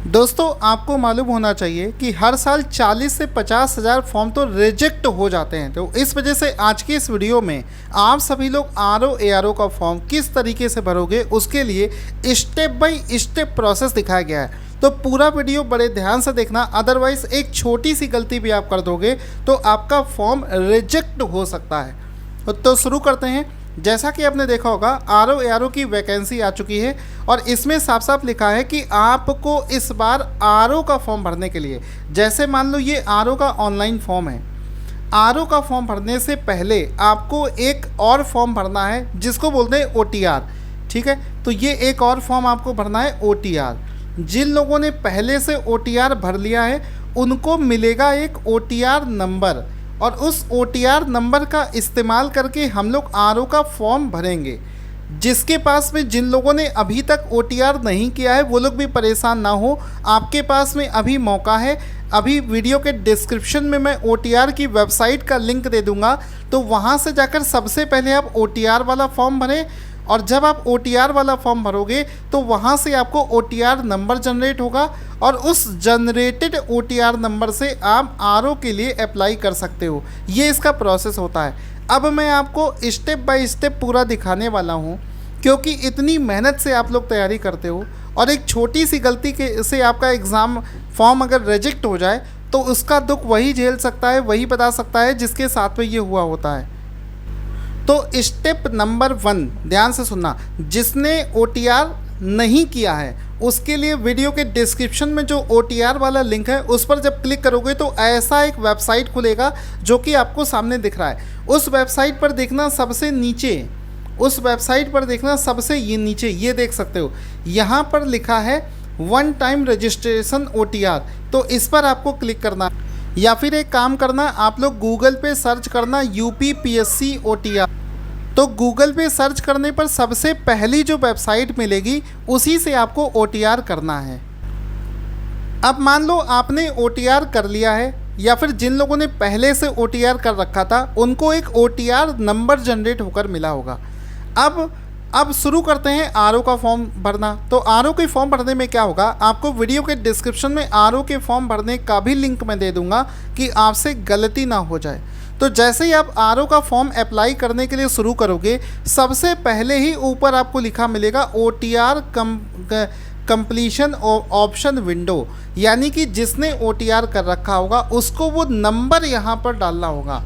दोस्तों आपको मालूम होना चाहिए कि हर साल 40 से 50 हज़ार फॉर्म तो रिजेक्ट हो जाते हैं। तो इस वजह से आज की इस वीडियो में आप सभी लोग RO का फॉर्म किस तरीके से भरोगे उसके लिए स्टेप बाय स्टेप प्रोसेस दिखाया गया है। तो पूरा वीडियो बड़े ध्यान से देखना, अदरवाइज़ एक छोटी सी गलती भी आप कर दोगे तो आपका फॉर्म रिजेक्ट हो सकता है। तो शुरू करते हैं। जैसा कि आपने देखा होगा RO की वैकेंसी आ चुकी है और इसमें साफ साफ लिखा है कि आपको इस बार RO का फॉर्म भरने के लिए, जैसे मान लो ये RO का ऑनलाइन फॉर्म है, RO का फॉर्म भरने से पहले आपको एक और फॉर्म भरना है जिसको बोलते हैं OTR। ठीक है, तो ये एक और फॉर्म आपको भरना है OTR। जिन लोगों ने पहले से OTR भर लिया है उनको मिलेगा एक OTR नंबर और उस OTR नंबर का इस्तेमाल करके हम लोग RO का फॉर्म भरेंगे। जिसके पास में, जिन लोगों ने अभी तक OTR नहीं किया है वो लोग भी परेशान ना हो, आपके पास में अभी मौका है। अभी वीडियो के डिस्क्रिप्शन में मैं OTR की वेबसाइट का लिंक दे दूंगा, तो वहाँ से जाकर सबसे पहले आप OTR वाला फॉर्म भरें और जब आप OTR वाला फॉर्म भरोगे तो वहाँ से आपको OTR नंबर जनरेट होगा और उस जनरेटेड OTR नंबर से आप RO के लिए अप्लाई कर सकते हो। ये इसका प्रोसेस होता है। अब मैं आपको स्टेप बाय स्टेप पूरा दिखाने वाला हूँ, क्योंकि इतनी मेहनत से आप लोग तैयारी करते हो और एक छोटी सी गलती के से आपका एग्ज़ाम फॉर्म अगर रिजेक्ट हो जाए तो उसका दुख वही झेल सकता है, वही बता सकता है जिसके साथ में ये हुआ होता है। तो स्टेप नंबर 1 ध्यान से सुनना, जिसने OTR नहीं किया है उसके लिए वीडियो के डिस्क्रिप्शन में जो OTR वाला लिंक है उस पर जब क्लिक करोगे तो ऐसा एक वेबसाइट खुलेगा जो कि आपको सामने दिख रहा है। उस वेबसाइट पर देखना सबसे नीचे, उस वेबसाइट पर देखना सबसे ये नीचे, ये देख सकते हो यहाँ पर लिखा है 1 टाइम रजिस्ट्रेशन OTR। तो इस पर आपको क्लिक करना, या फिर एक काम करना, आप लोग गूगल पे सर्च करना UPPSC OTR। तो गूगल पे सर्च करने पर सबसे पहली जो वेबसाइट मिलेगी उसी से आपको OTR करना है। अब मान लो आपने OTR कर लिया है, या फिर जिन लोगों ने पहले से OTR कर रखा था उनको एक OTR नंबर जनरेट होकर मिला होगा। अब शुरू करते हैं RO का फॉर्म भरना। तो RO के फॉर्म भरने में क्या होगा, आपको वीडियो के डिस्क्रिप्शन में RO के फॉर्म भरने का भी लिंक मैं दे दूंगा कि आपसे गलती ना हो जाए। तो जैसे ही आप RO का फॉर्म अप्लाई करने के लिए शुरू करोगे, सबसे पहले ही ऊपर आपको लिखा मिलेगा OTR कंप्लीशन ऑप्शन विंडो, यानी कि जिसने OTR कर रखा होगा उसको वो नंबर यहाँ पर डालना होगा।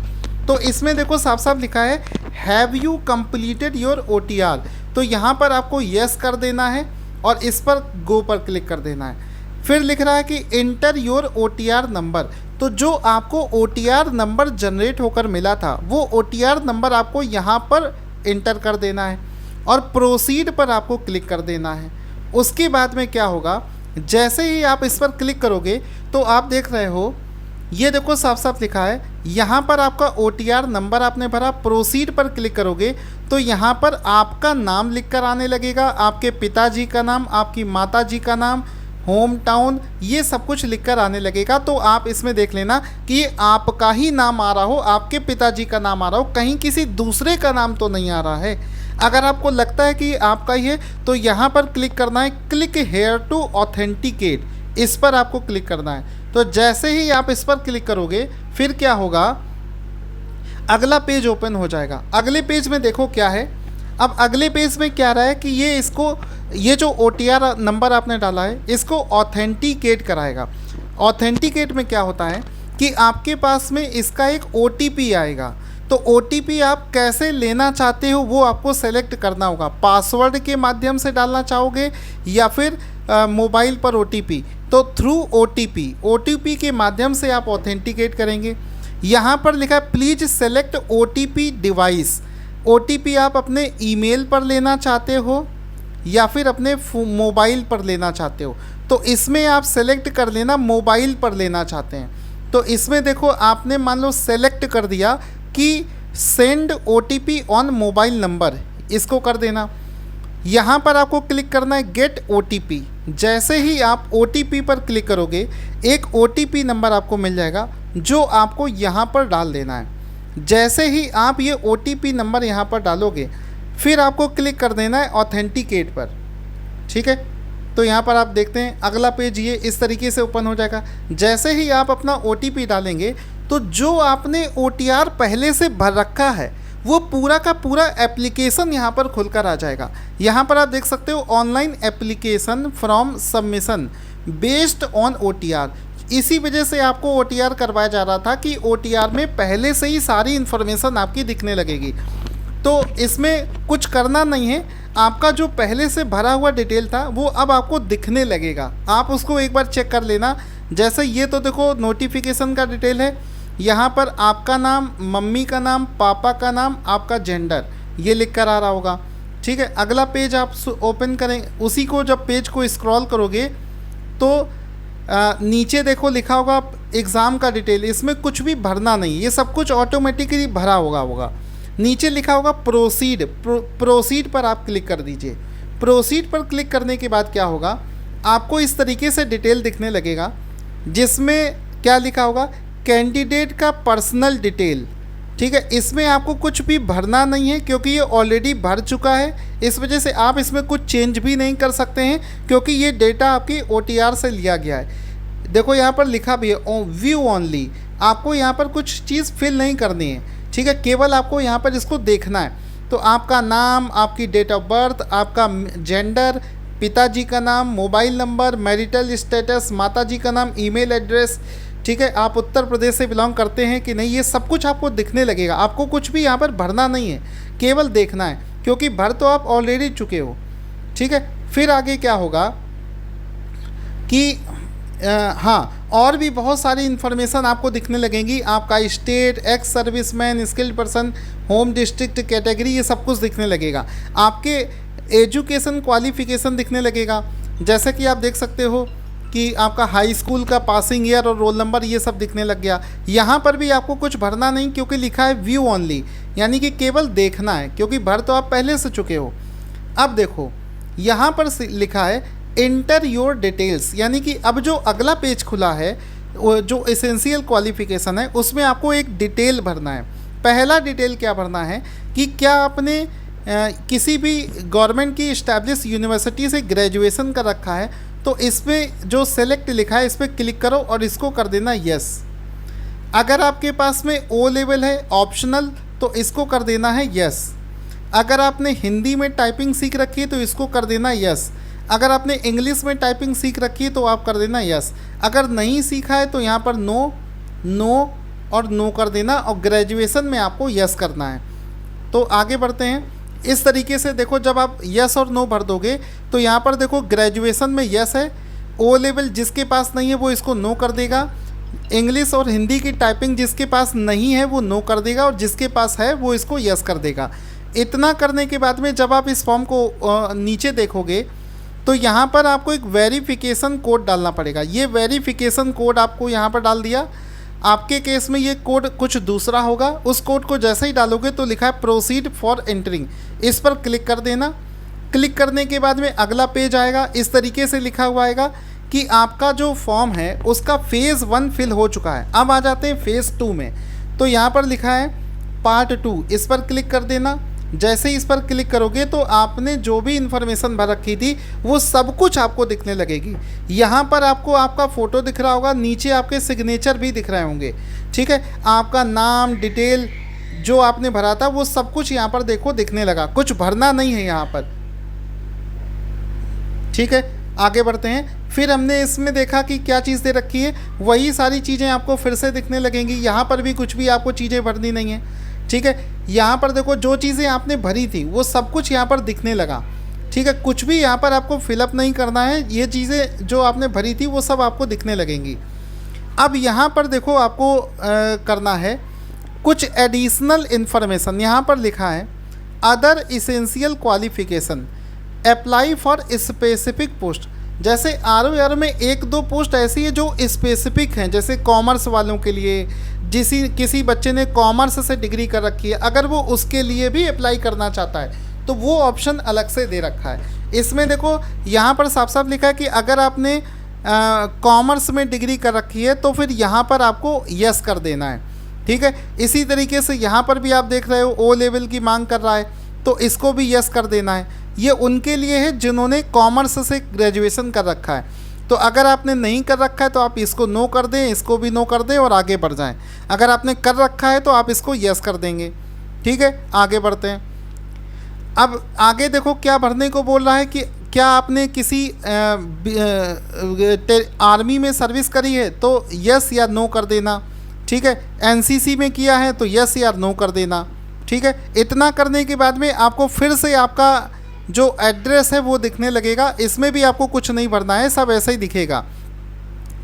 तो इसमें देखो साफ साफ लिखा है have you completed your OTR। तो यहाँ पर आपको यस कर देना है और इस पर गो पर क्लिक कर देना है। फिर लिख रहा है कि इंटर योर OTR नंबर। तो जो आपको OTR नंबर जनरेट होकर मिला था वो OTR नंबर आपको यहाँ पर इंटर कर देना है और प्रोसीड पर आपको क्लिक कर देना है। उसके बाद में क्या होगा, जैसे ही आप इस पर क्लिक करोगे तो आप देख रहे हो ये देखो साफ साफ लिखा है, यहाँ पर आपका OTR नंबर आपने भरा, प्रोसीड पर क्लिक करोगे तो यहाँ पर आपका नाम लिखकर आने लगेगा, आपके पिताजी का नाम, आपकी माताजी का नाम, होम टाउन, ये सब कुछ लिखकर आने लगेगा। तो आप इसमें देख लेना कि ये आपका ही नाम आ रहा हो, आपके पिताजी का नाम आ रहा हो, कहीं किसी दूसरे का नाम तो नहीं आ रहा है। अगर आपको लगता है कि आपका ही है तो यहाँ पर क्लिक करना है क्लिक हेयर टू ऑथेंटिकेट, इस पर आपको क्लिक करना है। तो जैसे ही आप इस पर क्लिक करोगे फिर क्या होगा, अगला पेज ओपन हो जाएगा। अगले पेज में देखो क्या है। अब अगले पेज में क्या रहा है कि ये जो OTR नंबर आपने डाला है इसको ऑथेंटिकेट कराएगा। ऑथेंटिकेट में क्या होता है कि आपके पास में इसका एक OTP आएगा। तो OTP आप कैसे लेना चाहते हो वो आपको सेलेक्ट करना होगा, पासवर्ड के माध्यम से डालना चाहोगे या फिर मोबाइल पर OTP। तो थ्रू OTP के माध्यम से आप ऑथेंटिकेट करेंगे। यहाँ पर लिखा है please select OTP device. OTP आप अपने ईमेल पर लेना चाहते हो या फिर अपने मोबाइल पर लेना चाहते हो। तो इसमें आप सेलेक्ट कर लेना मोबाइल पर लेना चाहते हैं। तो इसमें देखो आपने मान लो सेलेक्ट कर दिया कि send OTP on mobile number, इसको कर देना। यहाँ पर आपको क्लिक करना है गेट OTP। जैसे ही आप OTP पर क्लिक करोगे एक OTP नंबर आपको मिल जाएगा जो आपको यहाँ पर डाल देना है। जैसे ही आप ये OTP नंबर यहाँ पर डालोगे फिर आपको क्लिक कर देना है ऑथेंटिकेट पर। ठीक है, तो यहाँ पर आप देखते हैं अगला पेज ये इस तरीके से ओपन हो जाएगा। जैसे ही आप अपना OTP डालेंगे तो जो आपने OTR पहले से भर रखा है वो पूरा का पूरा एप्लीकेशन यहाँ पर खुलकर आ जाएगा। यहाँ पर आप देख सकते हो online application from submission based on OTR। इसी वजह से आपको OTR करवाया जा रहा था कि OTR में पहले से ही सारी इन्फॉर्मेशन आपकी दिखने लगेगी। तो इसमें कुछ करना नहीं है, आपका जो पहले से भरा हुआ डिटेल था वो अब आपको दिखने लगेगा। आप उसको एक बार चेक कर लेना। जैसे ये तो देखो नोटिफिकेशन का डिटेल है, यहाँ पर आपका नाम, मम्मी का नाम, पापा का नाम, आपका जेंडर ये लिख कर आ रहा होगा। ठीक है, अगला पेज आप ओपन करें, उसी को जब पेज को स्क्रॉल करोगे तो नीचे देखो लिखा होगा एग्ज़ाम का डिटेल। इसमें कुछ भी भरना नहीं, ये सब कुछ ऑटोमेटिकली भरा होगा। नीचे लिखा होगा प्रोसीड, प्रोसीड पर आप क्लिक कर दीजिए। प्रोसीड पर क्लिक करने के बाद क्या होगा, आपको इस तरीके से डिटेल दिखने लगेगा जिसमें क्या लिखा होगा, कैंडिडेट का पर्सनल डिटेल। ठीक है, इसमें आपको कुछ भी भरना नहीं है क्योंकि ये ऑलरेडी भर चुका है। इस वजह से आप इसमें कुछ चेंज भी नहीं कर सकते हैं क्योंकि ये डेटा आपकी OTR से लिया गया है। देखो यहाँ पर लिखा भी है व्यू ओनली, आपको यहाँ पर कुछ चीज़ फिल नहीं करनी है। ठीक है, केवल आपको यहाँ पर इसको देखना है। तो आपका नाम, आपकी डेट ऑफ बर्थ, आपका जेंडर, पिताजी का नाम, मोबाइल नंबर, मैरिटल स्टेटस, माताजी का नाम, ईमेल एड्रेस, ठीक है, आप उत्तर प्रदेश से बिलोंग करते हैं कि नहीं, ये सब कुछ आपको दिखने लगेगा। आपको कुछ भी यहाँ पर भरना नहीं है, केवल देखना है क्योंकि भर तो आप ऑलरेडी चुके हो। ठीक है, फिर आगे क्या होगा कि हाँ, और भी बहुत सारी इन्फॉर्मेशन आपको दिखने लगेंगी। आपका state, ex serviceman, skilled person, home district, category, ये सब कुछ दिखने लगेगा। आपके एजुकेशन क्वालिफिकेशन दिखने लगेगा। जैसे कि आप देख सकते हो कि आपका हाई स्कूल का पासिंग ईयर और रोल नंबर ये सब दिखने लग गया। यहाँ पर भी आपको कुछ भरना नहीं क्योंकि लिखा है व्यू ओनली, यानी कि केवल देखना है क्योंकि भर तो आप पहले से चुके हो। अब देखो यहाँ पर लिखा है इंटर योर डिटेल्स, यानी कि अब जो अगला पेज खुला है जो एसेंशियल क्वालिफिकेशन है उसमें आपको एक डिटेल भरना है। पहला डिटेल क्या भरना है कि क्या आपने किसी भी गवर्नमेंट की इस्टेब्लिश यूनिवर्सिटी से ग्रेजुएशन कर रखा है। तो इसमें जो सेलेक्ट लिखा है इस पर क्लिक करो और इसको कर देना यस। अगर आपके पास में O लेवल है ऑप्शनल तो इसको कर देना है यस। अगर आपने हिंदी में टाइपिंग सीख रखी है तो इसको कर देना यस। अगर आपने इंग्लिश में टाइपिंग सीख रखी है तो आप कर देना यस। अगर नहीं सीखा है तो यहाँ पर नो, नो और नो कर देना और ग्रेजुएशन में आपको यस करना है। तो आगे बढ़ते हैं। इस तरीके से देखो जब आप यस और नो भर दोगे तो यहाँ पर देखो ग्रेजुएशन में यस है, O लेवल जिसके पास नहीं है वो इसको नो कर देगा, इंग्लिश और हिंदी की टाइपिंग जिसके पास नहीं है वो नो कर देगा और जिसके पास है वो इसको यस कर देगा। इतना करने के बाद में जब आप इस फॉर्म को नीचे देखोगे तो यहाँ पर आपको एक वेरिफिकेशन कोड डालना पड़ेगा। ये वेरिफिकेशन कोड आपको यहाँ पर डाल दिया। आपके केस में ये कोड कुछ दूसरा होगा। उस कोड को जैसे ही डालोगे तो लिखा है प्रोसीड फॉर एंटरिंग, इस पर क्लिक कर देना। क्लिक करने के बाद में अगला पेज आएगा। इस तरीके से लिखा हुआ आएगा कि आपका जो फॉर्म है उसका फ़ेज़ 1 फिल हो चुका है। अब आ जाते हैं फ़ेज़ 2 में। तो यहाँ पर लिखा है पार्ट 2, इस पर क्लिक कर देना। जैसे ही इस पर क्लिक करोगे तो आपने जो भी इन्फॉर्मेशन भर रखी थी वो सब कुछ आपको दिखने लगेगी। यहाँ पर आपको आपका फ़ोटो दिख रहा होगा, नीचे आपके सिग्नेचर भी दिख रहे होंगे। ठीक है, आपका नाम, डिटेल जो आपने भरा था वो सब कुछ यहाँ पर देखो दिखने लगा। कुछ भरना नहीं है यहाँ पर। ठीक है, आगे बढ़ते हैं। फिर हमने इसमें देखा कि क्या चीज़ दे रखी है, वही सारी चीज़ें आपको फिर से दिखने लगेंगी। यहाँ पर भी कुछ भी आपको चीज़ें भरनी नहीं है। ठीक है, यहाँ पर देखो जो चीज़ें आपने भरी थी वो सब कुछ यहाँ पर दिखने लगा। ठीक है, कुछ भी यहाँ पर आपको फिलअप नहीं करना है। ये चीज़ें जो आपने भरी थी वो सब आपको दिखने लगेंगी। अब यहाँ पर देखो आपको करना है कुछ एडिशनल इन्फॉर्मेशन। यहाँ पर लिखा है other essential qualification, apply for specific post. जैसे ROR में 1-2 पोस्ट ऐसी है जो स्पेसिफिक हैं, जैसे कॉमर्स वालों के लिए, किसी बच्चे ने कॉमर्स से डिग्री कर रखी है, अगर वो उसके लिए भी अप्लाई करना चाहता है तो वो ऑप्शन अलग से दे रखा है। इसमें देखो यहाँ पर साफ साफ लिखा है कि अगर आपने कॉमर्स में डिग्री कर रखी है तो फिर यहाँ पर आपको यस कर देना है। ठीक है, इसी तरीके से यहाँ पर भी आप देख रहे हो O लेवल की मांग कर रहा है तो इसको भी यस कर देना है। ये उनके लिए है जिन्होंने कॉमर्स से ग्रेजुएशन कर रखा है। तो अगर आपने नहीं कर रखा है तो आप इसको नो कर दें, इसको भी नो कर दें और आगे बढ़ जाएं। अगर आपने कर रखा है तो आप इसको यस कर देंगे। ठीक है, आगे बढ़ते हैं। अब आगे देखो क्या भरने को बोल रहा है कि क्या आपने किसी आर्मी में सर्विस करी है तो यस या नो कर देना। ठीक है, एनसीसी में किया है तो यस या नो कर देना। ठीक है, इतना करने के बाद में आपको फिर से आपका जो एड्रेस है वो दिखने लगेगा। इसमें भी आपको कुछ नहीं भरना है, सब ऐसे ही दिखेगा।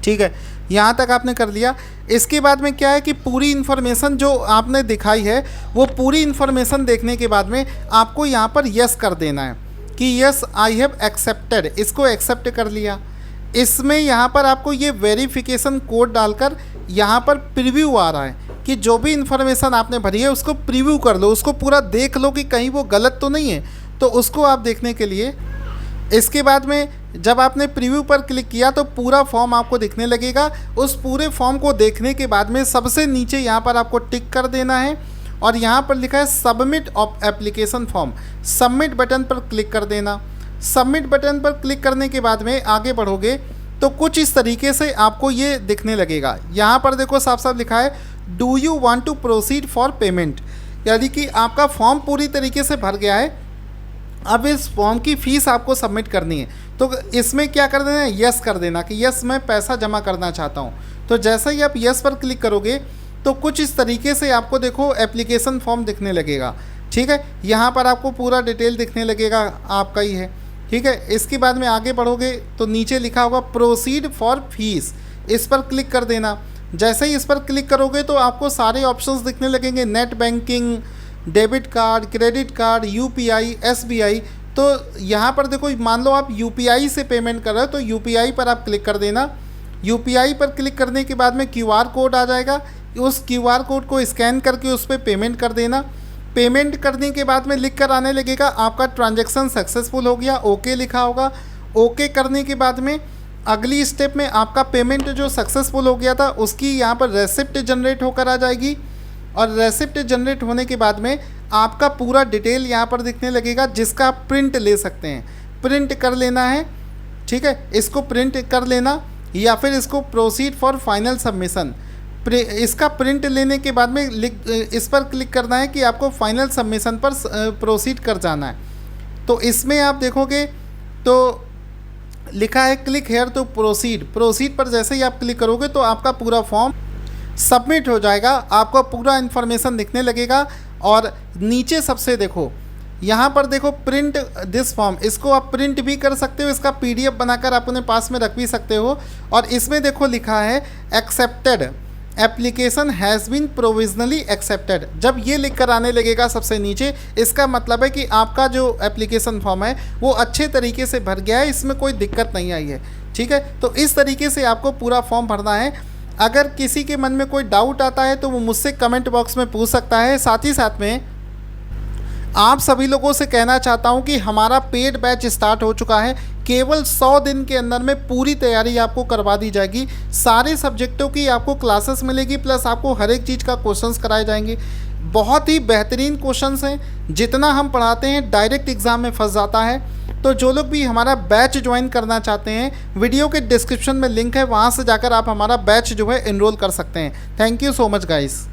ठीक है, यहाँ तक आपने कर लिया। इसके बाद में क्या है कि पूरी इन्फॉर्मेशन जो आपने दिखाई है वो पूरी इन्फॉर्मेशन देखने के बाद में आपको यहाँ पर यस कर देना है कि यस आई हैव एक्सेप्टेड, इसको एक्सेप्ट कर लिया। इसमें यहाँ पर आपको ये वेरिफिकेशन कोड डालकर यहाँ पर प्रीव्यू आ रहा है कि जो भी इन्फॉर्मेशन आपने भरी है उसको प्रीव्यू कर लो, उसको पूरा देख लो कि कहीं वो गलत तो नहीं है। तो उसको आप देखने के लिए इसके बाद में जब आपने प्रीव्यू पर क्लिक किया तो पूरा फॉर्म आपको दिखने लगेगा। उस पूरे फॉर्म को देखने के बाद में सबसे नीचे यहाँ पर आपको टिक कर देना है और यहाँ पर लिखा है submit of application form, submit button पर क्लिक कर देना। सबमिट बटन पर क्लिक करने के बाद में आगे बढ़ोगे तो कुछ इस तरीके से आपको ये दिखने लगेगा। यहाँ पर देखो साफ साफ लिखा है do you want to proceed for payment, यानी कि आपका फॉर्म पूरी तरीके से भर गया है। अब इस फॉर्म की फ़ीस आपको सबमिट करनी है तो इसमें क्या कर देना है, यस कर देना कि यस मैं पैसा जमा करना चाहता हूँ। तो जैसे ही आप यस पर क्लिक करोगे तो कुछ इस तरीके से आपको देखो एप्लीकेशन फॉर्म दिखने लगेगा। ठीक है, यहाँ पर आपको पूरा डिटेल दिखने लगेगा आपका ही है। ठीक है, इसके बाद में आगे बढ़ोगे तो नीचे लिखा होगा प्रोसीड फॉर फीस, इस पर क्लिक कर देना। जैसे ही इस पर क्लिक करोगे तो आपको सारे ऑप्शंस दिखने लगेंगे, net banking, debit card, credit card, UPI, SBI. तो यहाँ पर देखो मान लो आप यूपीआई से पेमेंट कर रहे हो तो यूपीआई पर आप क्लिक कर देना। यूपीआई पर क्लिक करने के बाद में क्यूआर कोड आ जाएगा, उस क्यूआर कोड को स्कैन करके उस पर पेमेंट कर देना। पेमेंट करने के बाद में लिख कर आने लगेगा आपका ट्रांजैक्शन सक्सेसफुल हो गया, ओके लिखा होगा। ओके करने के बाद में अगली स्टेप में आपका पेमेंट जो सक्सेसफुल हो गया था उसकी यहाँ पर रेसिप्ट जनरेट होकर आ जाएगी और रेसिप्ट जनरेट होने के बाद में आपका पूरा डिटेल यहाँ पर दिखने लगेगा जिसका आप प्रिंट ले सकते हैं, प्रिंट कर लेना है। ठीक है, इसको प्रिंट कर लेना या फिर इसको प्रोसीड फॉर फाइनल सबमिशन। इसका प्रिंट लेने के बाद में इस पर क्लिक करना है कि आपको फाइनल सबमिशन पर प्रोसीड कर जाना है। तो इसमें आप देखोगे तो लिखा है click here to proceed. Proceed पर जैसे ही आप क्लिक करोगे तो आपका पूरा फॉर्म सबमिट हो जाएगा, आपको पूरा इन्फॉर्मेशन दिखने लगेगा। और नीचे सबसे देखो यहाँ पर देखो प्रिंट दिस फॉर्म, इसको आप प्रिंट भी कर सकते हो, इसका पीडीएफ बनाकर आप अपने पास में रख भी सकते हो। और इसमें देखो लिखा है accepted, application has been provisionally accepted. जब ये लिख कर आने लगेगा सबसे नीचे, इसका मतलब है कि आपका जो एप्लीकेशन फॉर्म है वो अच्छे तरीके से भर गया है, इसमें कोई दिक्कत नहीं आई है। ठीक है, तो इस तरीके से आपको पूरा फॉर्म भरना है। अगर किसी के मन में कोई डाउट आता है तो वो मुझसे कमेंट बॉक्स में पूछ सकता है। साथ ही साथ में आप सभी लोगों से कहना चाहता हूं कि हमारा पेड बैच स्टार्ट हो चुका है। केवल 100 दिन के अंदर में पूरी तैयारी आपको करवा दी जाएगी। सारे सब्जेक्टों की आपको क्लासेस मिलेगी, प्लस आपको हर एक चीज़ का क्वेश्चंस कराए जाएंगे। बहुत ही बेहतरीन क्वेश्चंस हैं, जितना हम पढ़ाते हैं डायरेक्ट एग्ज़ाम में फंस जाता है। तो जो लोग भी हमारा बैच ज्वाइन करना चाहते हैं, वीडियो के डिस्क्रिप्शन में लिंक है, वहाँ से जाकर आप हमारा बैच जो है एनरोल कर सकते हैं। Thank you so much guys.